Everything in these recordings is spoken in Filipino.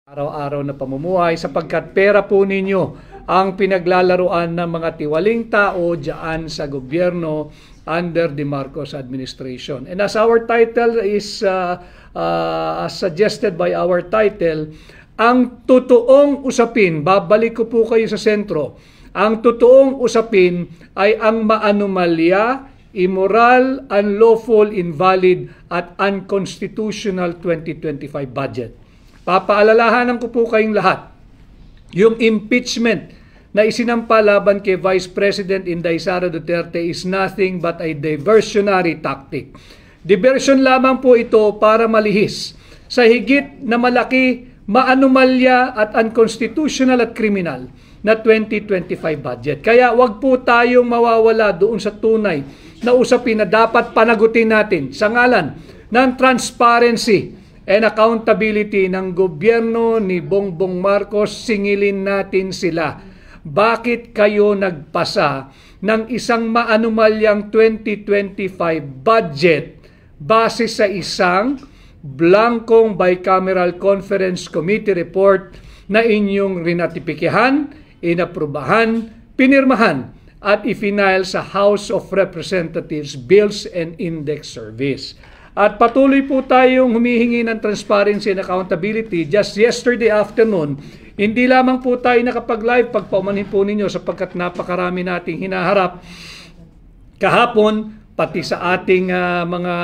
araw-araw na pamumuhay sapagkat pera po ninyo ang pinaglalaruan ng mga tiwaling tao diyan sa gobyerno under the Marcos administration. And as our title is suggested by our title, ang totoong usapin, babalik ko po kayo sa sentro, ang totoong usapin ay ang maanomalya, immoral, unlawful, invalid at unconstitutional 2025 budget. Papaalalahanan ko po kayong lahat, yung impeachment na isinampa laban kay Vice President Inday Sara Duterte is nothing but a diversionary tactic. Diversion lamang po ito para malihis sa higit na malaki, maanomalya at unconstitutional at criminal na 2025 budget. Kaya wag po tayong mawawala doon sa tunay na usapin na dapat panagutin natin sa ngalan ng transparency and accountability ng gobyerno ni Bongbong Marcos. Singilin natin sila. Bakit kayo nagpasa ng isang maanumalyang 2025 budget base sa isang blankong bicameral conference committee report na inyong rinatipikihan, inaprubahan, pinirmahan at ifinail sa House of Representatives Bills and Index Service? At patuloy po tayong humihingi ng transparency and accountability. Just yesterday afternoon, hindi lamang po tayo nakapag-live, pagpaumanhin po ninyo sapagkat napakarami nating hinaharap kahapon, pati sa ating mga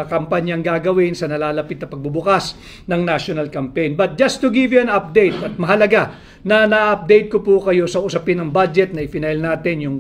kampanyang gagawin sa nalalapit na pagbubukas ng national campaign. But just to give you an update, at mahalaga na na-update ko po kayo sa usapin ng budget na i-file natin, yung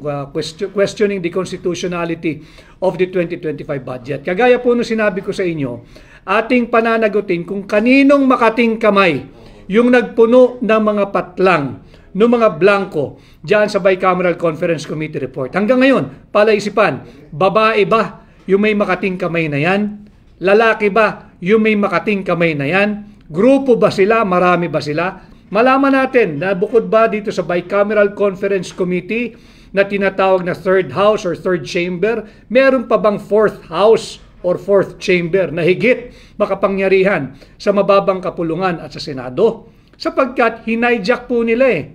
questioning the constitutionality of the 2025 budget. Kagaya po nung sinabi ko sa inyo, ating pananagutin kung kaninong makating kamay yung nagpuno ng mga patlang, ng mga blanco diyan sa Bicameral Conference Committee report. Hanggang ngayon, palaisipan, babae ba yung may makating kamay na yan? Lalaki ba yung may makating kamay na yan? Grupo ba sila? Marami ba sila? Malaman natin na bukod ba dito sa Bicameral Conference Committee na tinatawag na third house or third chamber, meron pa bang fourth house or fourth chamber na higit makapangyarihan sa mababang kapulungan at sa Senado? Sapagkat hinayjack po nila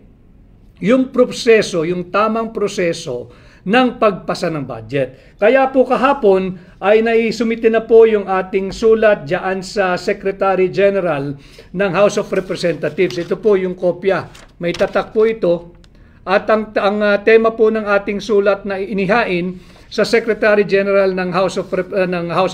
yung proseso, yung tamang proseso ng pagpasa ng budget. Kaya po kahapon ay naisumite na po yung ating sulat diyan sa Secretary General ng House of Representatives. Ito po yung kopya. May tatak po ito. At ang tema po ng ating sulat na inihain sa Secretary General ng House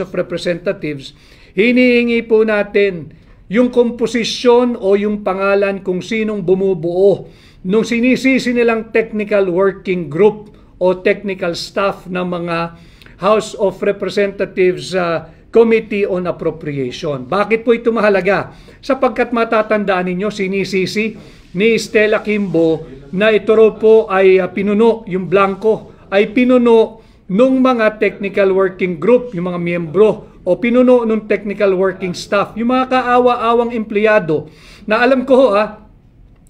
of Representatives, hinihingi po natin yung komposisyon o yung pangalan kung sinong bumubuo nung sinisisi nilang technical working group o technical staff ng mga House of Representatives Committee on Appropriation. Bakit po ito mahalaga? Sapagkat matatandaan ninyo, sinisisi ni Stella Kimbo na ito po ay pinuno, yung blanco, ay pinuno nung mga technical working group, yung mga miyembro, o pinuno nung technical working staff, yung mga kaawa-awang empleyado, na alam ko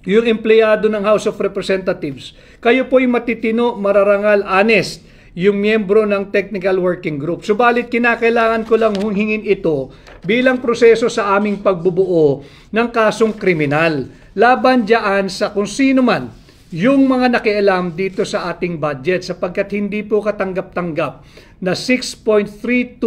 yung empleyado ng House of Representatives, kayo po'y matitino, mararangal, honest, yung miyembro ng technical working group. Subalit kinakailangan ko lang hingin ito bilang proseso sa aming pagbubuo ng kasong kriminal. Laban diyan sa kung sino man yung mga nakialam dito sa ating budget sapagkat hindi po katanggap-tanggap na 6.325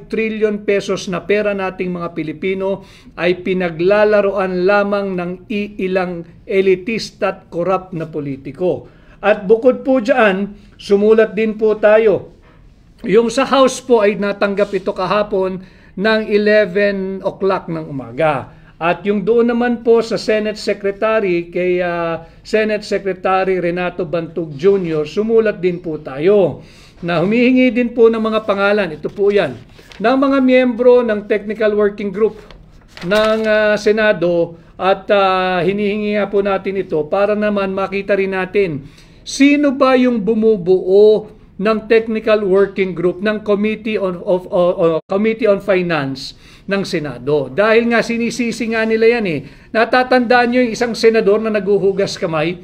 trillion pesos na pera nating mga Pilipino ay pinaglalaroan lamang ng iilang elitista at korap na politiko. At bukod po dyan, sumulat din po tayo. Yung sa House po ay natanggap ito kahapon ng 11 o'clock ng umaga. At yung doon naman po sa Senate Secretary, kay Senate Secretary Renato Bantug Jr., sumulat din po tayo na humihingi din po ng mga pangalan, ito po yan, ng mga miyembro ng Technical Working Group ng Senado at hinihingi nga po natin ito para naman makita rin natin sino ba yung bumubuo ng Technical Working Group ng Committee on Finance ng Senado. Dahil nga sinisisi nga nila yan Natatandaan nyo yung isang senador na naguhugas kamay,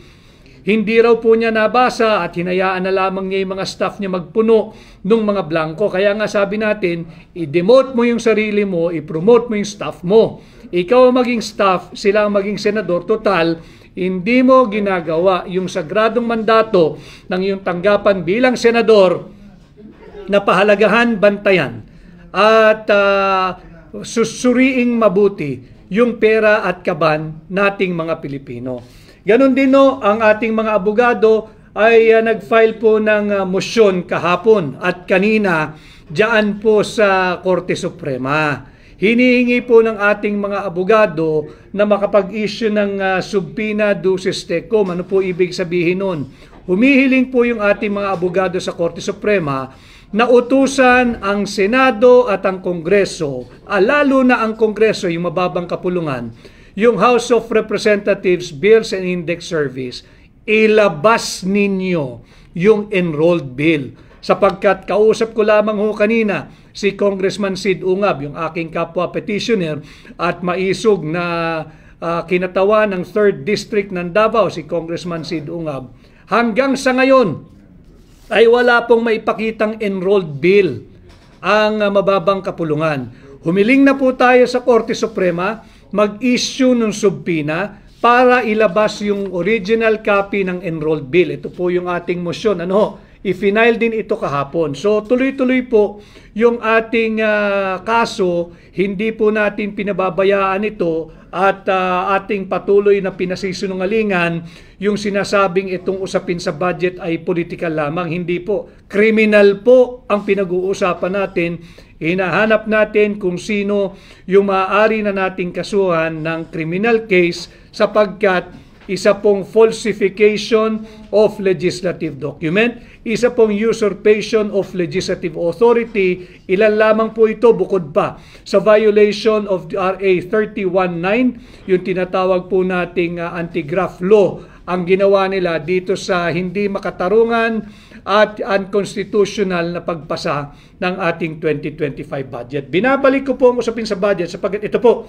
hindi raw po niya nabasa at hinayaan na lamang niya yung mga staff niya magpuno ng mga blanco. Kaya nga sabi natin, i-demote mo yung sarili mo, i-promote mo yung staff mo. Ikaw ang maging staff, sila ang maging senador. Total, hindi mo ginagawa yung sagradong mandato ng iyong tanggapan bilang senador na pahalagahan, bantayan at susuriing mabuti yung pera at kaban nating mga Pilipino. Ganon din ang ating mga abogado ay nag-file po ng motion kahapon at kanina diyan po sa Korte Suprema. Hinihingi po ng ating mga abogado na makapag-issue ng subpoena duces tecum. Ano po ibig sabihin nun? Humihiling po yung ating mga abogado sa Korte Suprema na utusan ang Senado at ang Kongreso, lalo na ang Kongreso, yung mababang kapulungan, yung House of Representatives Bills and Index Service, ilabas ninyo yung enrolled bill. Sapagkat kausap ko lamang ho kanina si Congressman Sid Ungab, yung aking kapwa petitioner at maisog na kinatawan ng 3rd District ng Davao, si Congressman Sid Ungab. Hanggang sa ngayon ay wala pong maipakitang enrolled bill ang mababang kapulungan. Humiling na po tayo sa Korte Suprema mag-issue ng subpoena para ilabas yung original copy ng enrolled bill. Ito po yung ating motion. I-final din ito kahapon. So tuloy-tuloy po yung ating kaso, hindi po natin pinababayaan ito at ating patuloy na pinasisinungalingan yung sinasabing itong usapin sa budget ay political lamang. Hindi po. Criminal po ang pinag-uusapan natin. Hinahanap natin kung sino yung maaari na nating kasuhan ng criminal case sapagkat isa pong falsification of legislative document, isa pong usurpation of legislative authority. Ilan lamang po ito bukod pa sa violation of RA 319, yung tinatawag po nating anti-graft law, ang ginawa nila dito sa hindi makatarungan at unconstitutional na pagpasa ng ating 2025 budget. Binabalik ko po ang usapin sa budget sapagkat ito po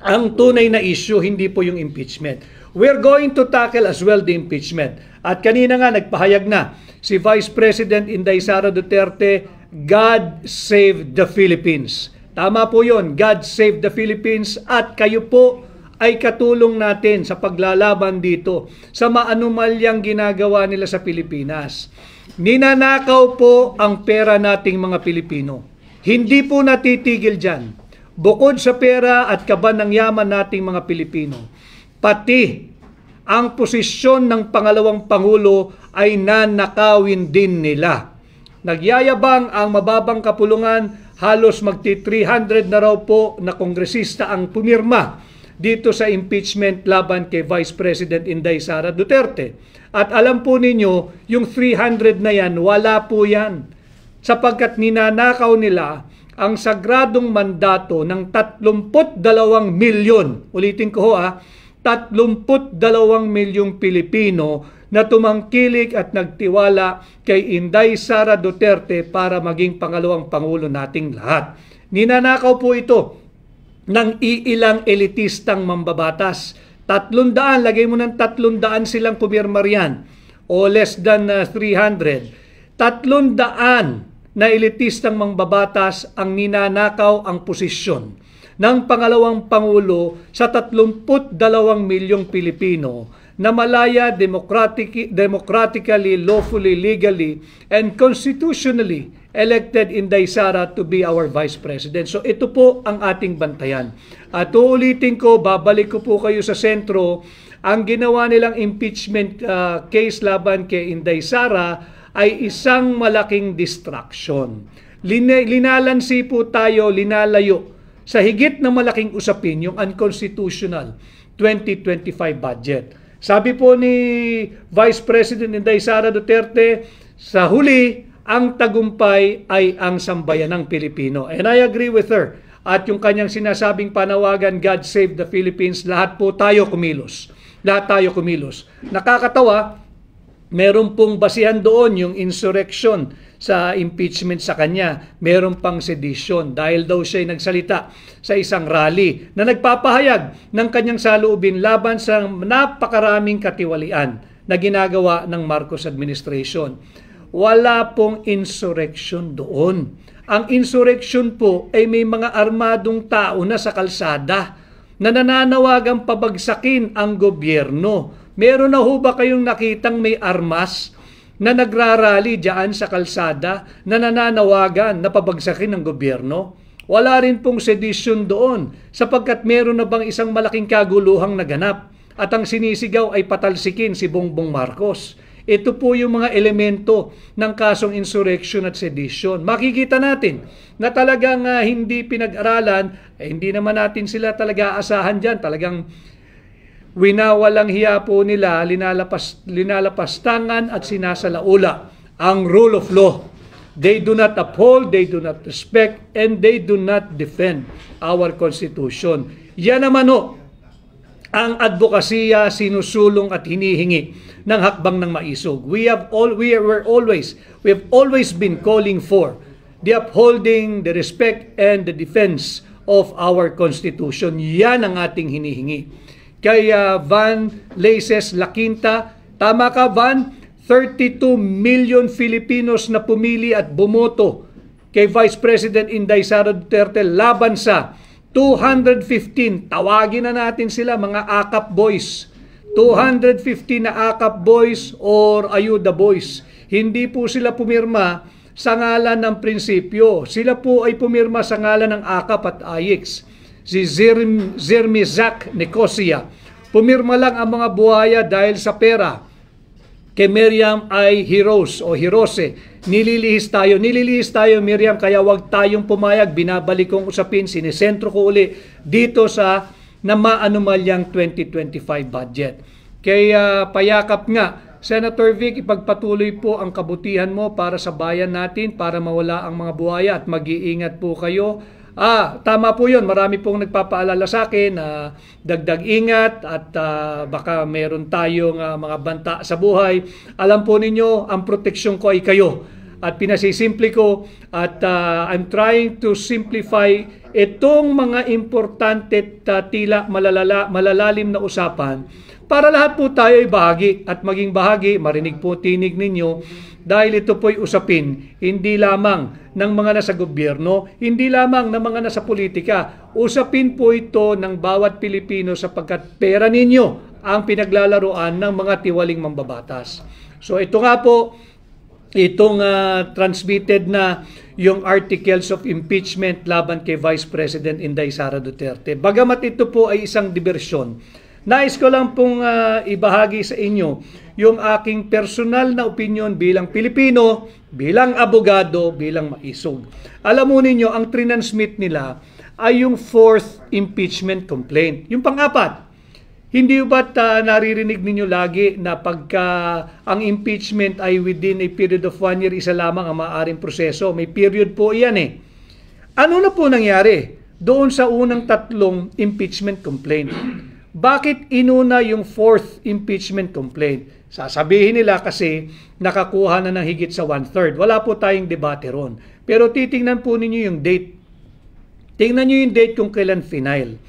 ang tunay na issue, hindi po yung impeachment. We're going to tackle as well the impeachment. At kanina nga nagpahayag na si Vice President Inday Sara Duterte, God save the Philippines. Tama po yun, God save the Philippines, at kayo po ay katulong natin sa paglalaban dito sa maanumalyang ginagawa nila sa Pilipinas. Ninanakaw po ang pera nating mga Pilipino. Hindi po natitigil dyan. Bukod sa pera at kaban ng yaman nating mga Pilipino, pati ang posisyon ng pangalawang Pangulo ay nanakawin din nila. Nagyayabang ang mababang kapulungan, halos magti-300 na raw po na kongresista ang pumirma dito sa impeachment laban kay Vice President Inday Sara Duterte. At alam po ninyo, yung 300 na yan, wala po yan. Sapagkat ninanakaw nila ang sagradong mandato ng 32 milyon, ulitin ko 32 milyong Pilipino na tumangkilik at nagtiwala kay Inday Sara Duterte para maging pangalawang Pangulo nating lahat. Ninanakaw po ito ng iilang elitistang mambabatas. 300, lagay mo ng 300 silang pumirma riyan o less than 300. 300 na elitistang mambabatas ang ninanakaw ang posisyon ng pangalawang Pangulo sa 32 milyong Pilipino na malaya democratically, lawfully, legally, and constitutionally elected Inday Sara to be our Vice President. So ito po ang ating bantayan. At uulitin ko, babalik ko po kayo sa sentro, ang ginawa nilang impeachment case laban kay Inday Sara ay isang malaking distraction. Linalansi po tayo, linalayo sa higit na malaking usapin, yung unconstitutional 2025 budget. Sabi po ni Vice President Inday Sara Duterte, sa huli, ang tagumpay ay ang sambayanang Pilipino. And I agree with her. At yung kanyang sinasabing panawagan, God save the Philippines, lahat po tayo kumilos. Lahat tayo kumilos. Nakakatawa, meron pong basihan doon yung insurrection sa impeachment sa kanya. Meron pang sedition dahil daw siya nagsalita sa isang rally na nagpapahayag ng kanyang saloobin laban sa napakaraming katiwalian na ginagawa ng Marcos administration. Wala pong insurrection doon. Ang insurrection po ay may mga armadong tao na sa kalsada. na nananawagang pabagsakin ang gobyerno. Meron na ho ba kayong nakitang may armas na nagrarally diyan sa kalsada na nananawagan na pabagsakin ng gobyerno? Wala rin pong sedition doon sapagkat meron na bang isang malaking kaguluhang naganap at ang sinisigaw ay patalsikin si Bongbong Marcos. Ito po yung mga elemento ng kasong insurrection at sedition. Makikita natin na talagang hindi pinag-aralan, hindi naman natin sila talaga asahan dyan. Talagang winawalang hiya po nila, linalapastangan at sinasalaula ang rule of law. They do not uphold, they do not respect, and they do not defend our Constitution. Yan naman o ang advokasya sinusulong at hinihingi ng hakbang ng maisog. We have always been calling for the upholding, the respect, and the defense of our Constitution. Yan ang ating hinihingi. Kaya Van Laces Laquinta, tama ka Van, 32 million Filipinos na pumili at bumoto kay Vice President Inday Sara Duterte laban sa 215, tawagin na natin sila mga AKAP boys. 215 na AKAP boys or Ayuda boys. Hindi po sila pumirma sa ngalan ng prinsipyo. Sila po ay pumirma sa ngalan ng AKAP at AIX. Si Zermizak Nicosia. Pumirma lang ang mga buhaya dahil sa pera. Kay Miriam ay heroes o hirose. Nililihis tayo Miriam, kaya wag tayong pumayag. Binabalik kong usapin, sinisentro ko uli dito sa na maanumalyang 2025 budget. Kaya payakap nga, Senator Vic, ipagpatuloy po ang kabutihan mo para sa bayan natin, para mawala ang mga buhaya at mag-iingat po kayo. Tama po yun. Marami pong nagpapaalala sa akin na dagdag ingat at baka meron tayong mga banta sa buhay. Alam po ninyo, ang proteksyon ko ay kayo. At pinasisimple ko at I'm trying to simplify itong mga importante at tila malalalim na usapan para lahat po tayo ay bahagi at maging bahagi, marinig po tinig ninyo dahil ito po'y usapin hindi lamang ng mga nasa gobyerno, hindi lamang ng mga nasa politika. Usapin po ito ng bawat Pilipino sapagkat pera ninyo ang pinaglalaroan ng mga tiwaling mambabatas. So ito nga po, itong transmitted na yung articles of impeachment laban kay Vice President Inday Sara Duterte. Bagamat ito po ay isang diversyon, nais ko lang pong ibahagi sa inyo yung aking personal na opinion bilang Pilipino, bilang abogado, bilang maisog. Alam mo ninyo, ang trinansmit nila ay yung 4th impeachment complaint. Yung pang-apat, hindi ba't naririnig ninyo lagi na pagka ang impeachment ay within a period of 1 year, isa lamang ang maaaring proseso? May period po iyan eh. Ano na po nangyari doon sa unang 3 impeachment complaint? Bakit inuna yung 4th impeachment complaint? Sasabihin nila kasi nakakuha na ng higit sa 1/3. Wala po tayong debate ron. Pero titingnan po ninyo yung date. Tingnan nyo yung date kung kailan final.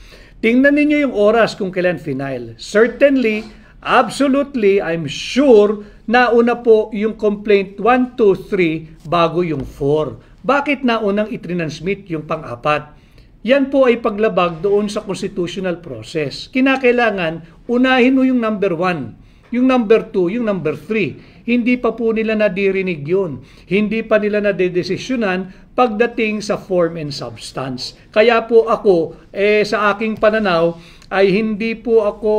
Tingnan ninyo yung oras kung kailan final. Certainly, absolutely, I'm sure, nauna po yung complaint 1, 2, 3 bago yung 4. Bakit naunang itrinansmit yung pang-apat? Yan po ay paglabag doon sa constitutional process. Kinakailangan, unahin mo yung number 1, yung number 2, yung number 3. Hindi pa po nila nadirinig yun. Hindi pa nila nadedesisyonan pagdating sa form and substance. Kaya po ako, sa aking pananaw, ay hindi po ako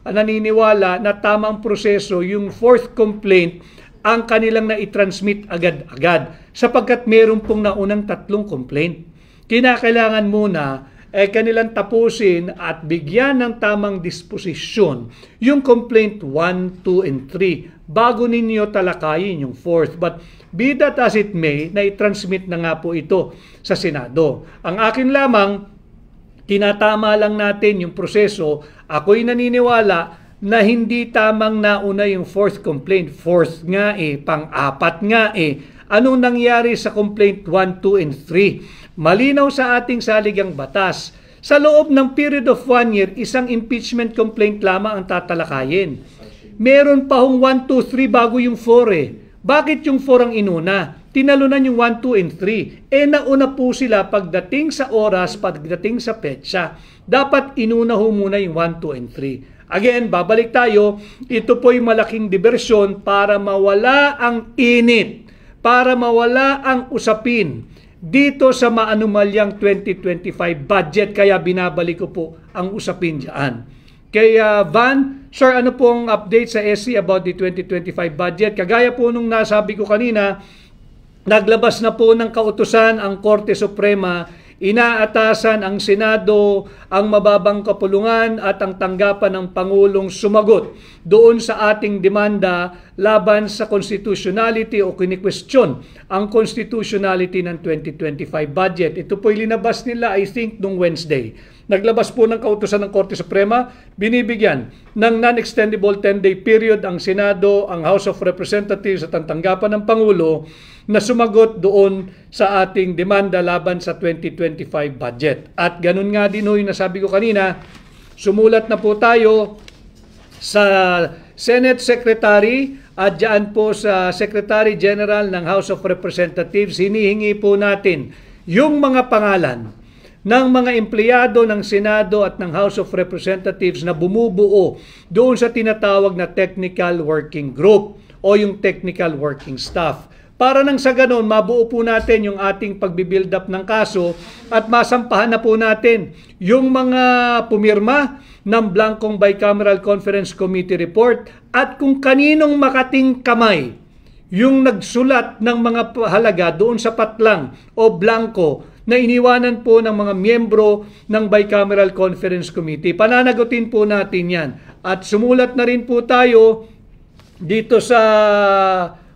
naniniwala na tamang proseso yung 4th complaint ang kanilang na-transmit agad-agad sapagkat meron pong naunang 3 complaint. Kinakailangan muna kanilang tapusin at bigyan ng tamang disposisyon yung complaint 1, 2, and 3 bago ninyo talakayin yung 4th. But be that as it may, na-transmit na nga po ito sa Senado. Ang akin lamang, tinatama lang natin yung proseso. Ako'y naniniwala na hindi tamang nauna yung 4th complaint. 4th nga pang-apat nga Anong nangyari sa complaint 1, 2, and 3? Malinaw sa ating saligang batas. Sa loob ng period of 1 year, isang impeachment complaint lamang ang tatalakayin. Meron pa hong 1, 2, 3 bago yung 4 Bakit yung 4 ang inuna? tinalunan yung 1, 2, and 3. Nauna po sila pagdating sa oras, pagdating sa petsa. Dapat inuna ho muna yung 1, 2, and 3. Again, babalik tayo. Ito po'y malaking diversyon para mawala ang init, para mawala ang usapin dito sa maanumalyang 2025 budget. Kaya binabalik ko po ang usapin dyan. Kaya Van, sir, ano pong update sa SC about the 2025 budget? Kagaya po nung nasabi ko kanina, naglabas na po ng kautusan ang Korte Suprema. Inaatasan ang Senado, ang mababang kapulungan at ang tanggapan ng Pangulong sumagot doon sa ating demanda laban sa constitutionality o kini-question ang constitutionality ng 2025 budget. Ito po'y linabas nila, I think, nung Wednesday. Naglabas po ng kautusan ng Korte Suprema, binibigyan ng non-extendable 10-day period ang Senado, ang House of Representatives at ang tanggapan ng Pangulo na sumagot doon sa ating demanda laban sa 2025 budget. At ganun nga din yung nasabi ko kanina, sumulat na po tayo sa Senate Secretary at dyan po sa Secretary General ng House of Representatives. Hinihingi po natin yung mga pangalan ng mga empleyado ng Senado at ng House of Representatives na bumubuo doon sa tinatawag na Technical Working Group o yung Technical Working Staff. Para nang sa ganon, mabuo po natin yung ating pagbibuild up ng kaso at masampahan na po natin yung mga pumirma ng Blancong Bicameral Conference Committee report at kung kaninong makating kamay yung nagsulat ng mga halaga doon sa patlang o blanco na iniwanan po ng mga miyembro ng Bicameral Conference Committee. Pananagutin po natin yan. At sumulat na rin po tayo dito sa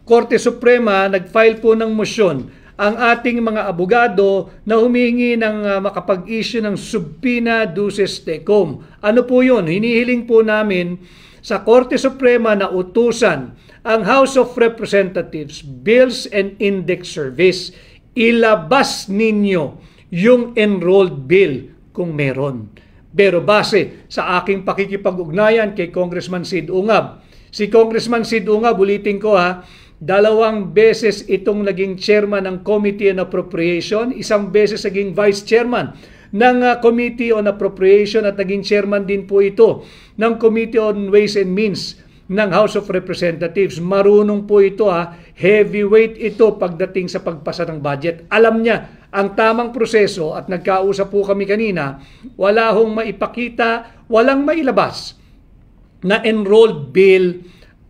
Korte Suprema, nag-file po ng motion ang ating mga abogado na humingi ng makapag-issue ng subpoena duces tecum. Ano po yun? Hinihiling po namin sa Korte Suprema na utusan ang House of Representatives, Bills and Index Service, ilabas ninyo yung enrolled bill kung meron. Pero base sa aking pakikipag-ugnayan kay Congressman Sid Ungab, si Congressman Sid Ungab, ulitin ko 2 beses itong naging chairman ng Committee on Appropriation, 1 beses naging vice chairman ng Committee on Appropriation at naging chairman din po ito ng Committee on Ways and Means ng House of Representatives. Marunong po ito heavyweight ito pagdating sa pagpasa ng budget. Alam niya ang tamang proseso at nagkausap po kami kanina, wala hong maipakita, walang mailabas na enrolled bill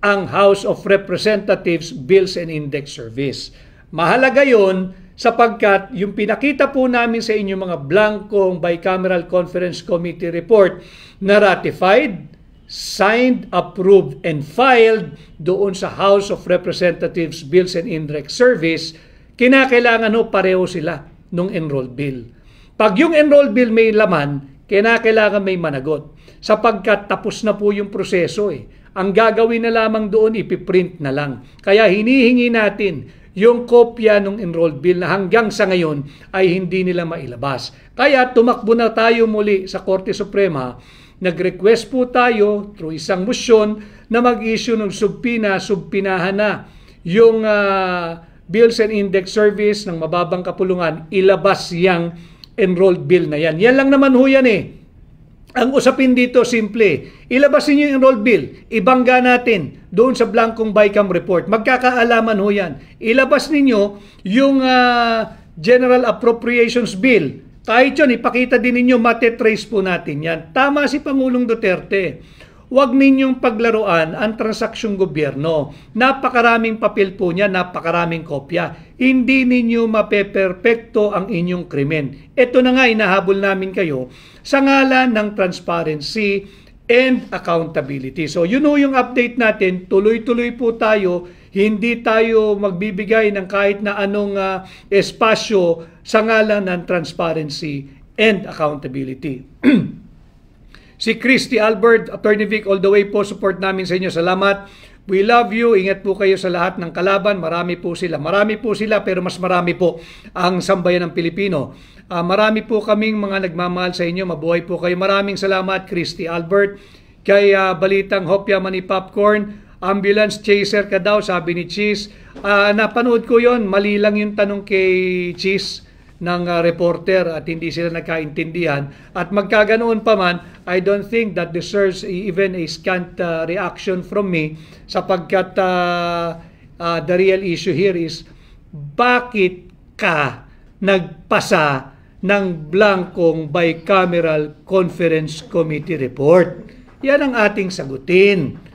ang House of Representatives Bills and Index Service. Mahalaga yon sapagkat yung pinakita po namin sa inyo mga blankong Bicameral Conference Committee report na ratified, signed, approved, and filed doon sa House of Representatives Bills and Index Service, kinakailangan pareho sila nung enrolled bill. Pag yung enrolled bill may laman, kinakailangan may managot sapagkat tapos na po yung proseso Ang gagawin na lamang doon, ipiprint na lang. Kaya hinihingi natin yung kopya ng enrolled bill na hanggang sa ngayon ay hindi nila mailabas. Kaya tumakbo na tayo muli sa Korte Suprema. Nag-request po tayo through isang motion na mag-issue ng subpinahan na yung Bills and Index Service ng mababang kapulungan, ilabas yung enrolled bill na yan. Yan lang naman ho yan Ang usapin dito, simple. Ilabas niyo yung enrolled bill. Ibangga natin doon sa blankong BICAM report. Magkakaalaman ho yan. Ilabas ninyo yung General Appropriations Bill. Kahit yun, ipakita din ninyo, matetrace po natin yan. Tama si Pangulong Duterte. Huwag ninyong paglaruan ang transaksyong gobyerno. Napakaraming papel po niya, napakaraming kopya. Hindi ninyo mapeperpekto ang inyong krimen. Ito na nga, inahabol namin kayo sa ngalan ng transparency and accountability. So yun yung update natin. Tuloy-tuloy po tayo. Hindi tayo magbibigay ng kahit na anong espasyo sa ngalan ng transparency and accountability. Si Christy Albert, Attorney Vic, all the way po, support namin sa inyo. Salamat. We love you. Ingat po kayo sa lahat ng kalaban. Marami po sila. Marami po sila pero mas marami po ang sambayan ng Pilipino. Marami po kaming mga nagmamahal sa inyo. Mabuhay po kayo. Maraming salamat, Christy Albert. Kay Balitang Hopya Mani Popcorn, ambulance chaser ka daw, sabi ni Cheese. Napanood ko yon, mali lang yung tanong kay Cheese ng reporter at hindi sila nagkaintindihan. At magkaganoon pa man, I don't think that deserves even a scant reaction from me sapagkat the real issue here is bakit ka nagpasa ng blankong bicameral conference committee report? Yan ang ating sagutin.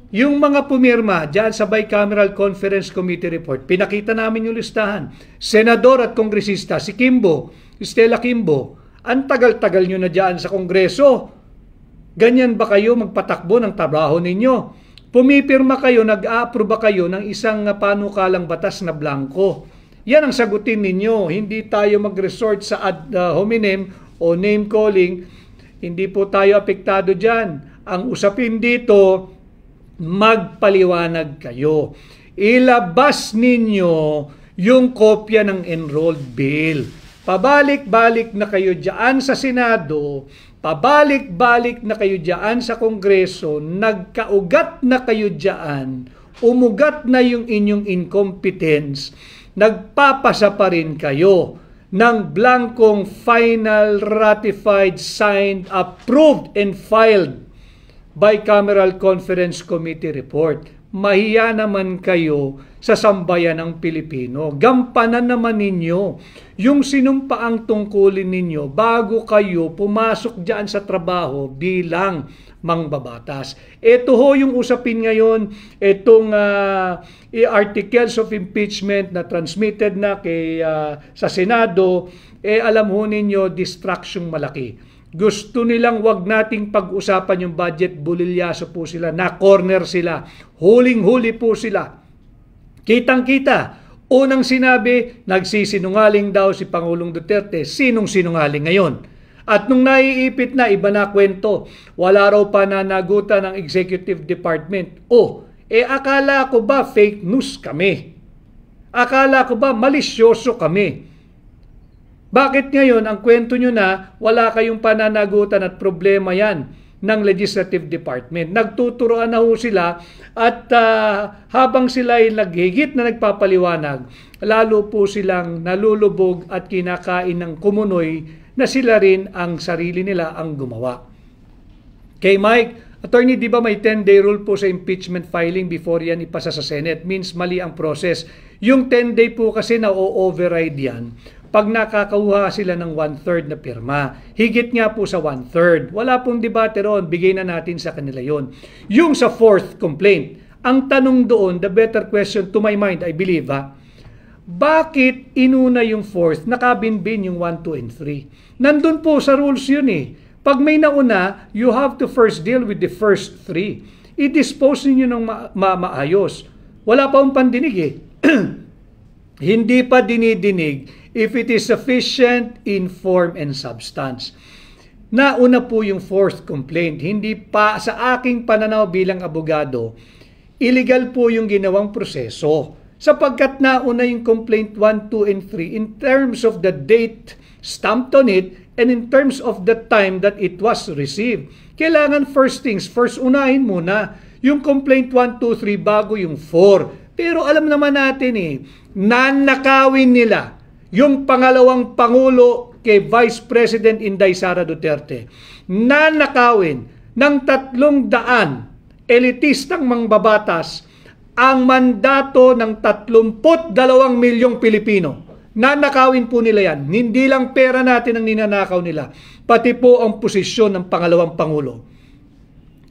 Yung mga pumirma dyan sa bicameral conference committee report, pinakita namin yung listahan. Senador at kongresista, si Kimbo, Stella Kimbo, ang tagal-tagal nyo na dyan sa kongreso. Ganyan ba kayo magpatakbo ng trabaho ninyo? Pumipirma kayo, nag-a-approve ba kayo ng isang panukalang batas na blanco? Yan ang sagutin ninyo. Hindi tayo mag-resort sa ad hominem o name calling. Hindi po tayo apektado dyan. Ang usapin dito, magpaliwanag kayo. Ilabas ninyo yung kopya ng enrolled bill. Pabalik-balik na kayo dyan sa Senado, pabalik-balik na kayo dyan sa Kongreso, nagkaugat na kayo dyan, umugat na yung inyong incompetence, nagpapasa pa rin kayo ng blankong final, ratified, signed, approved, and filed bicameral conference committee report. Mahiya naman kayo sa sambayan ng Pilipino. Gampanan naman ninyo yung sinumpaang tungkulin ninyo bago kayo pumasok dyan sa trabaho bilang mangbabatas. Ito ho yung usapin ngayon, itong articles of impeachment na transmitted na sa Senado, alam ho ninyo, distraction malaki. Gusto nilang wag nating pag-usapan yung budget, bulilyaso po sila, na-corner sila, huling-huli po sila. Kitang-kita, unang sinabi, nagsisinungaling daw si Pangulong Duterte. Sinong sinungaling ngayon? At nung naiipit na, iba na kwento, wala raw pananagutan ng Executive Department. Akala ko ba fake news kami? Akala ko ba malisyoso kami? Bakit ngayon ang kwento nyo na wala kayong pananagutan at problema yan ng Legislative Department? Nagtuturoan na ho sila at habang sila ay naghigit na nagpapaliwanag, lalo po silang nalulubog at kinakain ng kumunoy na sila rin ang sarili nila ang gumawa. Kay Mike, Attorney, di ba may 10-day rule po sa impeachment filing before yan ipasa sa Senate? Means mali ang process. Yung 10-day po kasi na-override yan pag nakakakuha sila ng 1/3 na pirma. Higit nga po sa 1/3. Wala pong debate ron, bigay na natin sa kanila yon. Yung sa 4th complaint, ang tanong doon, the better question to my mind, I believe, bakit inuna yung 4th, nakabinbin yung 1, 2, and 3? Nandun po sa rules yun eh. Pag may nauna, you have to first deal with the first 3. I-dispose ninyo ng maayos. Wala pa akong pandinig eh. Hindi pa dinidinig if it is sufficient in form and substance. Nauna po yung 4th complaint. Hindi pa, sa aking pananaw bilang abogado, illegal po yung ginawang proseso. Sapagkat nauna yung complaint 1, 2, and 3 in terms of the date stamped on it and in terms of the time that it was received. Kailangan first things first, unahin muna yung complaint 1, 2, 3 bago yung 4. Pero alam naman natin nanakawin nila yung pangalawang Pangulo kay Vice President Inday Sara Duterte. Nanakawin ng 300 elitistang mangbabatas ang mandato ng 32 milyong Pilipino. Nanakawin po nila yan. Hindi lang pera natin ang ninanakaw nila, pati po ang posisyon ng pangalawang Pangulo.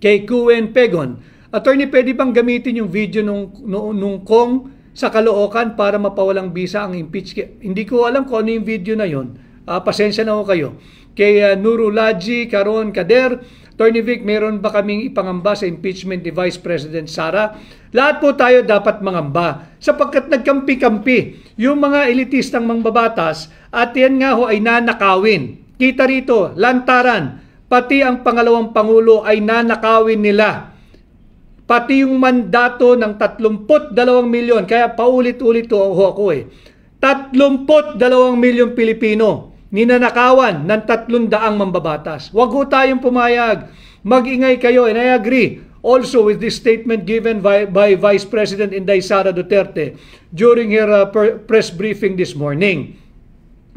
Kay Kuen Pegon, Attorney, pwede bang gamitin yung video nung Kong sa Caloocan para mapawalang bisa ang impeach? Hindi ko alam kung ano yung video na yon. Pasensya na ho kayo. Kay Nurulaji Caron Kader, Attorney Vic, meron ba kaming ipangamba sa impeachment ni Vice President Sara? Lahat po tayo dapat mangamba sapagkat nagkampi-kampi yung mga elitistang mangbabatas at yan nga ho ay nanakawin. Kita rito, lantaran, pati ang pangalawang Pangulo ay nanakawin nila. Pati yung mandato ng 32 milyon, kaya paulit-ulit ho ako 32 milyong Pilipino, ninanakawan ng 300 mambabatas. Huwag ho tayong pumayag. Mag-ingay kayo, and I agree. also with this statement given by Vice President Inday Sara Duterte during her press briefing this morning.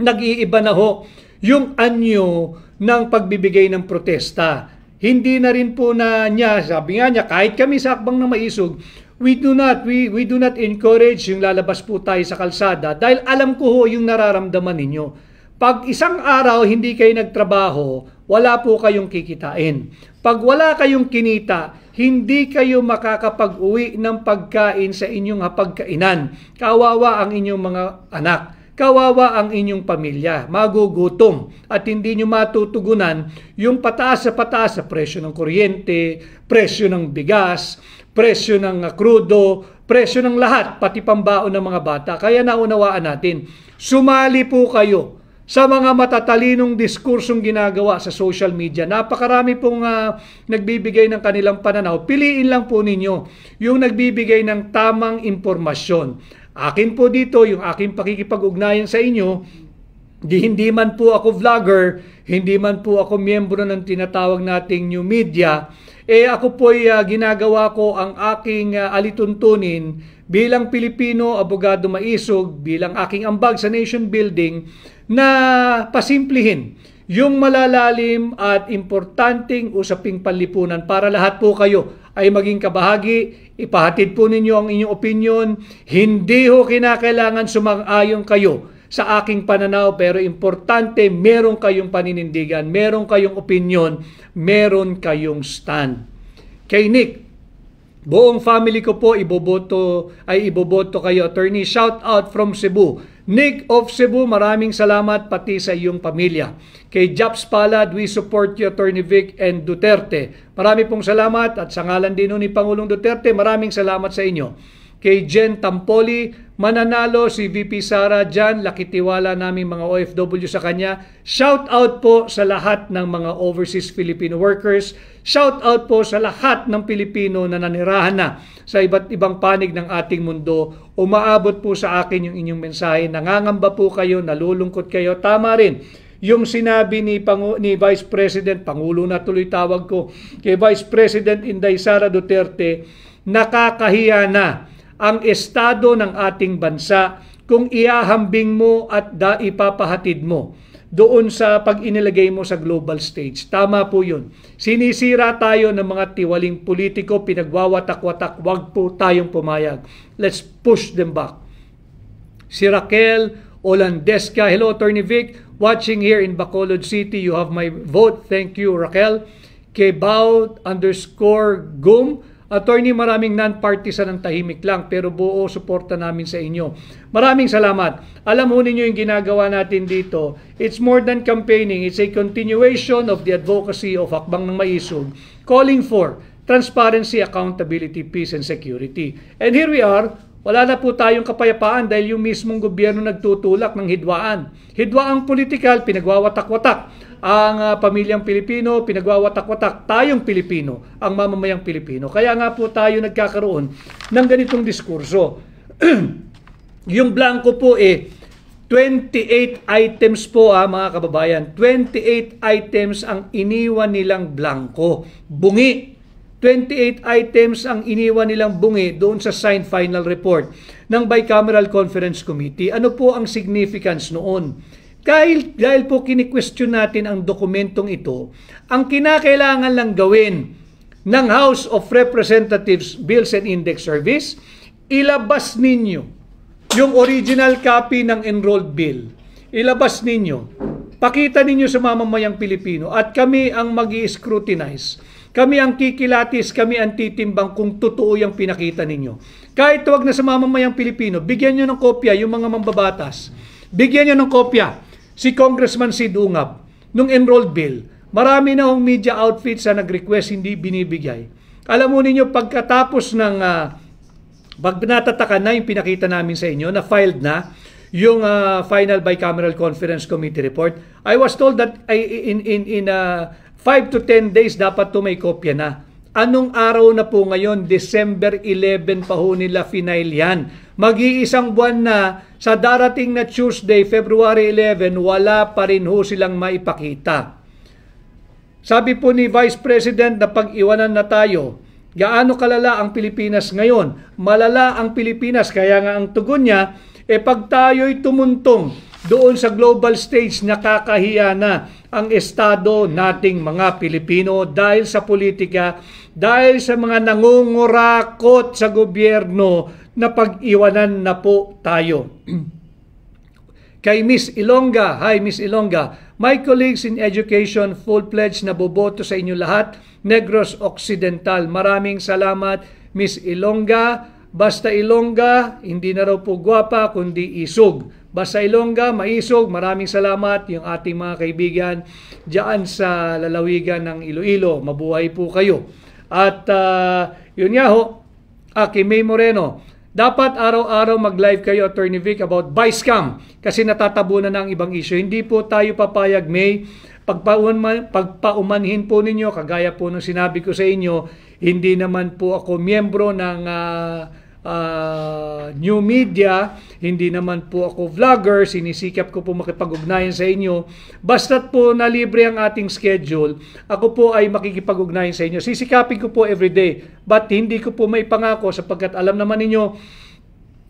Nag-iiba na ho yung anyo ng pagbibigay ng protesta. Hindi na rin po na niya, sabi nga niya, kahit kami sa Akbang ng Maisog, we do not encourage yung lalabas po tayo sa kalsada dahil alam ko ho yung nararamdaman ninyo. Pag isang araw hindi kayo nagtrabaho, wala po kayong kikitain. Pag wala kayong kinita, hindi kayo makakapag-uwi ng pagkain sa inyong hapagkainan. Kawawa ang inyong mga anak. Kawawa ang inyong pamilya. Magugutom. At hindi nyo matutugunan yung pataas sa presyo ng kuryente, presyo ng bigas, presyo ng krudo, presyo ng lahat, pati pambaon ng mga bata. Kaya naunawaan natin, sumali po kayo sa mga matatalinong diskursong ginagawa sa social media. Napakarami pong nagbibigay ng kanilang pananaw. Piliin lang po ninyo yung nagbibigay ng tamang impormasyon. Akin po dito, yung aking pakikipag-ugnayan sa inyo, hindi man po ako vlogger, hindi man po ako miyembro ng tinatawag nating new media, ako po ay ginagawa ko ang aking alituntunin bilang Pilipino, abogado maisog, bilang aking ambag sa nation building, na pasimplihin yung malalalim at importanteng usaping panlipunan para lahat po kayo ay maging kabahagi. Ipahatid po ninyo ang inyong opinion. Hindi ho kinakailangan sumang-ayon kayo sa aking pananaw, pero importante meron kayong paninindigan, meron kayong opinion, meron kayong stand. Kay Nick, buong family ko po iboboto kayo, attorney. Shout out from Cebu. Nick of Cebu, maraming salamat pati sa iyong pamilya. Kay Japs Palad, we support you, Attorney Vic and Duterte. Marami pong salamat at sa ngalan din ni Pangulong Duterte, maraming salamat sa inyo. Kay Jen Tampoli, mananalo si VP Sara dyan, lakitiwala namin mga OFW sa kanya. Shout out po sa lahat ng mga overseas Filipino workers. Shout out po sa lahat ng Pilipino na nanirahan na sa iba't ibang panig ng ating mundo. Umaabot po sa akin yung inyong mensahe. Nangangamba po kayo, nalulungkot kayo. Tama rin yung sinabi ni Vice President, Pangulo na tuloy tawag ko, kay Vice President Inday Sara Duterte, nakakahiya na ang estado ng ating bansa kung iahambing mo at ipapahatid mo doon sa pag inilagay mo sa global stage. Tama po yun. Sinisira tayo ng mga tiwaling politiko, pinagwawatak-watak, wag po tayong pumayag. Let's push them back. Si Raquel Olandesca, hello Attorney Vic, watching here in Bacolod City, you have my vote. Thank you Raquel. Kebaut_gum, Attorney, maraming non-partisan ng tahimik lang pero buo suporta namin sa inyo. Maraming salamat. Alam mo ninyo yung ginagawa natin dito. It's more than campaigning. It's a continuation of the advocacy of Akbang ng Maisog, calling for transparency, accountability, peace, and security. And here we are. Wala na po tayong kapayapaan dahil yung mismong gobyerno nagtutulak ng hidwaan. Hidwaang politikal, pinagwawatak-watak ang pamilyang Pilipino, pinagwawatak-watak tayong Pilipino, ang mamamayang Pilipino. Kaya nga po tayo nagkakaroon ng ganitong diskurso. Yung blanco po 28 items po mga kababayan. 28 items ang iniwan nilang blanco. Bungi. 28 items ang iniwan nilang bungi doon sa signed final report ng Bicameral Conference Committee. Ano po ang significance noon? Dahil po kini-question natin ang dokumentong ito, ang kinakailangan lang gawin ng House of Representatives Bills and Index Service, ilabas ninyo yung original copy ng enrolled bill. Ilabas ninyo. Pakita ninyo sa mamamayang Pilipino at kami ang mag-i-scrutinize. Kami ang kikilatis, kami ang titimbang kung totoo yung pinakita ninyo. Kahit wag na sa mamamayang Pilipino, bigyan nyo ng kopya yung mga mambabatas. Bigyan nyo ng kopya si Congressman Sid Ungab nung enrolled bill. Marami na hong media outfits na nag-request, hindi binibigay. Alam mo ninyo, pagkatapos ng pag natatakan na yung pinakita namin sa inyo, na filed na yung final Bicameral Conference Committee report, I was told that in 5 to 10 days dapat to may kopya na. Anong araw na po ngayon? December 11 pa ho nila final yan. Mag-iisang buwan na, sa darating na Tuesday, February 11, wala pa rin ho silang maipakita. Sabi po ni Vice President na pag-iwanan na tayo, Gaano kalala ang Pilipinas ngayon? Malala ang Pilipinas, kaya nga ang tugon niya, pag tayo'y tumuntong doon sa global stage, nakakahiya na ang estado nating mga Pilipino dahil sa politika, dahil sa mga nangungurakot sa gobyerno na pag-iwanan na po tayo. Kay Miss Ilongga, hi Miss Ilongga, my colleagues in education, full pledge na boboto sa inyo lahat, Negros Occidental. Maraming salamat Miss Ilongga. Basta Ilongga, hindi na raw po gwapa kundi isog. Basta Ilongga, maisog. Maraming salamat yung ating mga kaibigan diyan sa lalawigan ng Iloilo. Mabuhay po kayo. At yun nga ho, kay May Moreno, dapat araw-araw mag-live kayo, Attorney Vic, about vice scam kasi natatabunan na ang ibang issue. Hindi po tayo papayag, May. Pagpaumanhin po ninyo, kagaya po ng sinabi ko sa inyo, hindi naman po ako miyembro ng new media, hindi naman po ako vlogger, sinisikap ko po makipag-ugnayan sa inyo. Basta't po na libre ang ating schedule, ako po ay makikipag-ugnayan sa inyo. Sisikapin ko po everyday, but hindi ko po may pangako sapagkat alam naman ninyo,